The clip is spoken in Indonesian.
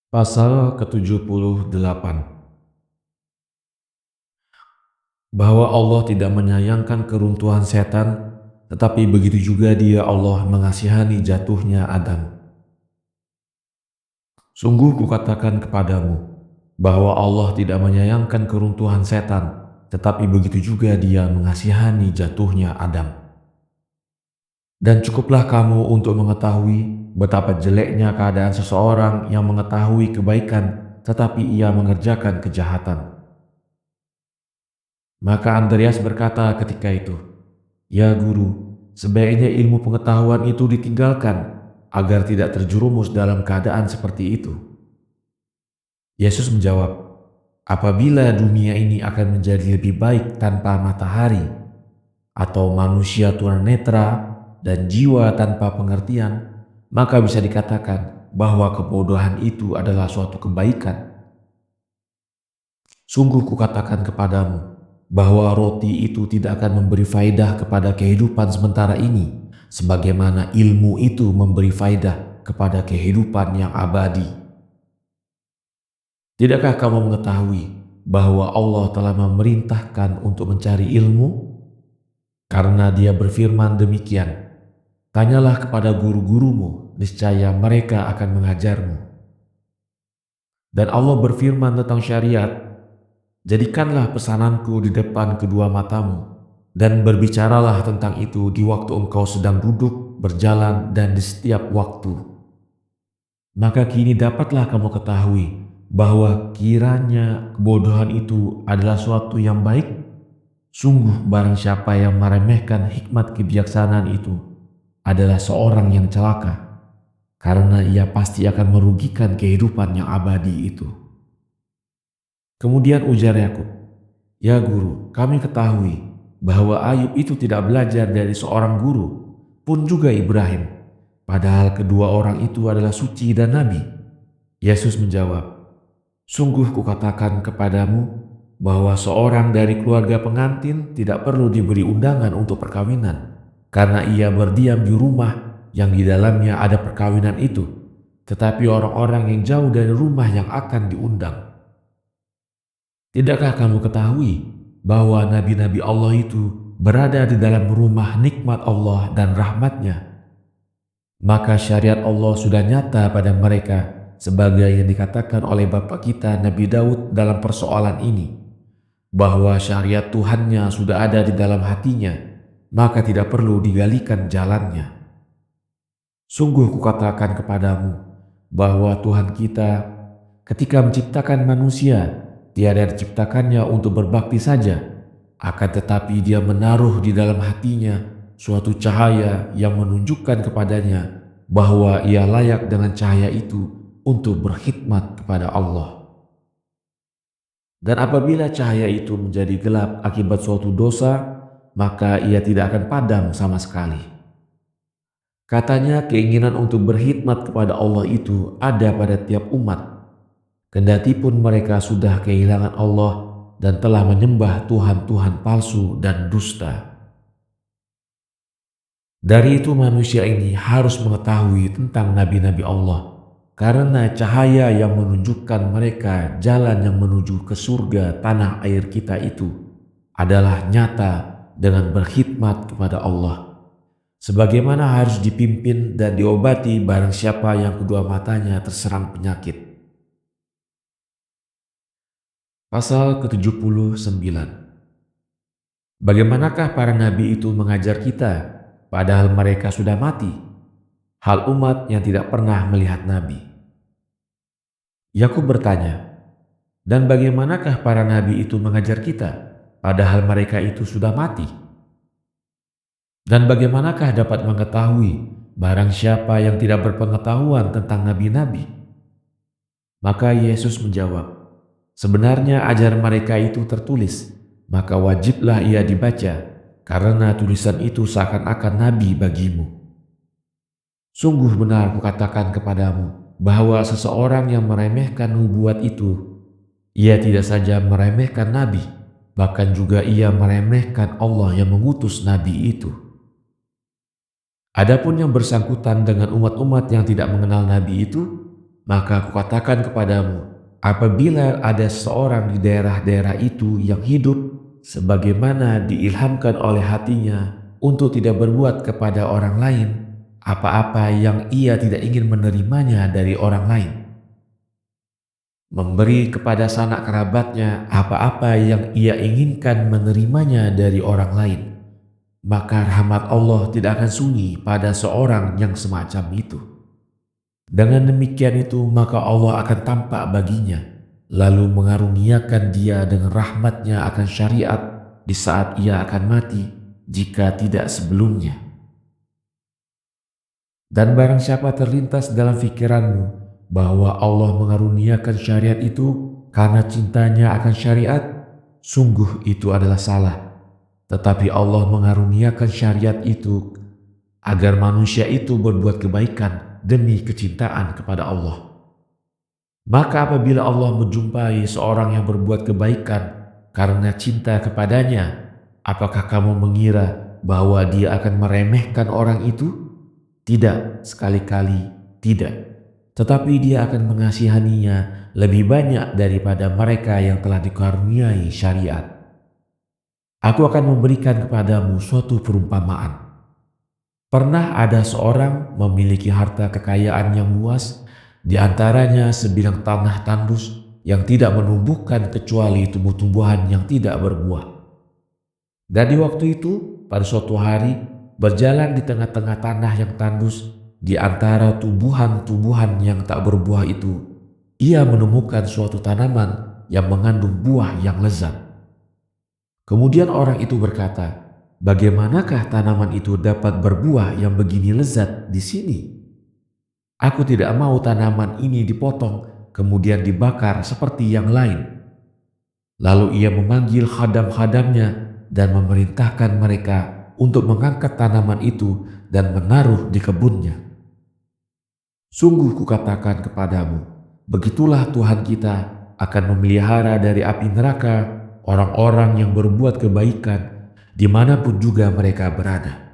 Pasal ke-78, bahwa Allah tidak menyayangkan keruntuhan setan, tetapi begitu juga Dia Allah mengasihani jatuhnya Adam. Sungguh kukatakan kepadamu, bahwa Allah tidak menyayangkan keruntuhan setan, tetapi begitu juga Dia mengasihani jatuhnya Adam. Dan cukuplah kamu untuk mengetahui betapa jeleknya keadaan seseorang yang mengetahui kebaikan, tetapi ia mengerjakan kejahatan. Maka Andreas berkata ketika itu, "Ya guru, sebaiknya ilmu pengetahuan itu ditinggalkan agar tidak terjerumus dalam keadaan seperti itu." Yesus menjawab, "Apabila dunia ini akan menjadi lebih baik tanpa matahari, atau manusia tunanetra dan jiwa tanpa pengertian, maka bisa dikatakan bahwa kebodohan itu adalah suatu kebaikan. Sungguh kukatakan kepadamu, bahwa roti itu tidak akan memberi faedah kepada kehidupan sementara ini, sebagaimana ilmu itu memberi faedah kepada kehidupan yang abadi. Tidakkah kamu mengetahui bahwa Allah telah memerintahkan untuk mencari ilmu? Karena Dia berfirman demikian, tanyalah kepada guru-gurumu, niscaya mereka akan mengajarmu. Dan Allah berfirman tentang syariat, jadikanlah pesananku di depan kedua matamu, dan berbicaralah tentang itu di waktu engkau sedang duduk, berjalan, dan di setiap waktu. Maka kini dapatlah kamu ketahui bahwa kiranya kebodohan itu adalah suatu yang baik. Sungguh barang siapa yang meremehkan hikmat kebijaksanaan itu adalah seorang yang celaka, karena ia pasti akan merugikan kehidupan yang abadi itu." Kemudian ujar Yakub, "Ya guru, kami ketahui bahwa Ayub itu tidak belajar dari seorang guru, pun juga Ibrahim, padahal kedua orang itu adalah suci dan nabi." Yesus menjawab, "Sungguh kukatakan kepadamu bahwa seorang dari keluarga pengantin tidak perlu diberi undangan untuk perkawinan, karena ia berdiam di rumah yang di dalamnya ada perkawinan itu, tetapi orang-orang yang jauh dari rumah yang akan diundang. Tidakkah kamu ketahui bahwa nabi-nabi Allah itu berada di dalam rumah nikmat Allah dan rahmatnya? Maka syariat Allah sudah nyata pada mereka sebagai yang dikatakan oleh bapa kita Nabi Daud dalam persoalan ini, bahwa syariat Tuhannya sudah ada di dalam hatinya, maka tidak perlu digalikan jalannya. Sungguh kukatakan kepadamu bahwa Tuhan kita ketika menciptakan manusia, tiada diciptakannya untuk berbakti saja, akan tetapi Dia menaruh di dalam hatinya suatu cahaya yang menunjukkan kepadanya bahwa ia layak dengan cahaya itu untuk berkhidmat kepada Allah. Dan apabila cahaya itu menjadi gelap akibat suatu dosa, maka ia tidak akan padam sama sekali. Katanya keinginan untuk berkhidmat kepada Allah itu ada pada tiap umat, kendati pun mereka sudah kehilangan Allah dan telah menyembah tuhan-tuhan palsu dan dusta. Dari itu manusia ini harus mengetahui tentang nabi-nabi Allah, karena cahaya yang menunjukkan mereka jalan yang menuju ke surga tanah air kita itu adalah nyata dengan berkhidmat kepada Allah, sebagaimana harus dipimpin dan diobati barang siapa yang kedua matanya terserang penyakit. Pasal ke-79. Bagaimanakah para nabi itu mengajar kita, padahal mereka sudah mati? Hal umat yang tidak pernah melihat nabi. Yakub bertanya, "Dan bagaimanakah para nabi itu mengajar kita, padahal mereka itu sudah mati? Dan bagaimanakah dapat mengetahui barang siapa yang tidak berpengetahuan tentang nabi-nabi?" Maka Yesus menjawab, "Sebenarnya ajaran mereka itu tertulis, maka wajiblah ia dibaca, karena tulisan itu seakan-akan nabi bagimu. Sungguh benar kukatakan kepadamu, bahwa seseorang yang meremehkan nubuat itu, ia tidak saja meremehkan nabi, bahkan juga ia meremehkan Allah yang mengutus nabi itu. Adapun yang bersangkutan dengan umat-umat yang tidak mengenal nabi itu, Maka kukatakan kepadamu, apabila ada seorang di daerah-daerah itu yang hidup sebagaimana diilhamkan oleh hatinya untuk tidak berbuat kepada orang lain apa-apa yang ia tidak ingin menerimanya dari orang lain, memberi kepada sanak kerabatnya apa-apa yang ia inginkan menerimanya dari orang lain, maka rahmat Allah tidak akan sunyi pada seorang yang semacam itu. Dengan demikian itu maka Allah akan tampak baginya, lalu mengaruniakan dia dengan rahmatnya akan syariat di saat ia akan mati, jika tidak sebelumnya. Dan barang siapa terlintas dalam pikiranmu bahwa Allah mengaruniakan syariat itu karena cintanya akan syariat, sungguh itu adalah salah. Tetapi Allah mengaruniakan syariat itu agar manusia itu berbuat kebaikan demi kecintaan kepada Allah. Maka apabila Allah menjumpai seorang yang berbuat kebaikan karena cinta kepadanya, apakah kamu mengira bahwa dia akan meremehkan orang itu? Tidak, sekali-kali tidak. Tetapi dia akan mengasihaninya lebih banyak daripada mereka yang telah dikaruniai syariat. Aku akan memberikan kepadamu suatu perumpamaan. Pernah ada seorang memiliki harta kekayaan yang luas, di antaranya sebidang tanah tandus yang tidak menumbuhkan kecuali tumbuh-tumbuhan yang tidak berbuah. Dan di waktu itu, pada suatu hari, berjalan di tengah-tengah tanah yang tandus, di antara tumbuhan-tumbuhan yang tak berbuah itu, ia menemukan suatu tanaman yang mengandung buah yang lezat. Kemudian orang itu berkata, "Bagaimanakah tanaman itu dapat berbuah yang begini lezat di sini? Aku tidak mau tanaman ini dipotong, kemudian dibakar seperti yang lain." Lalu ia memanggil khadam-khadamnya dan memerintahkan mereka untuk mengangkat tanaman itu dan menaruh di kebunnya. Sungguh kukatakan kepadamu, begitulah Tuhan kita akan memelihara dari api neraka orang-orang yang berbuat kebaikan dimanapun juga mereka berada.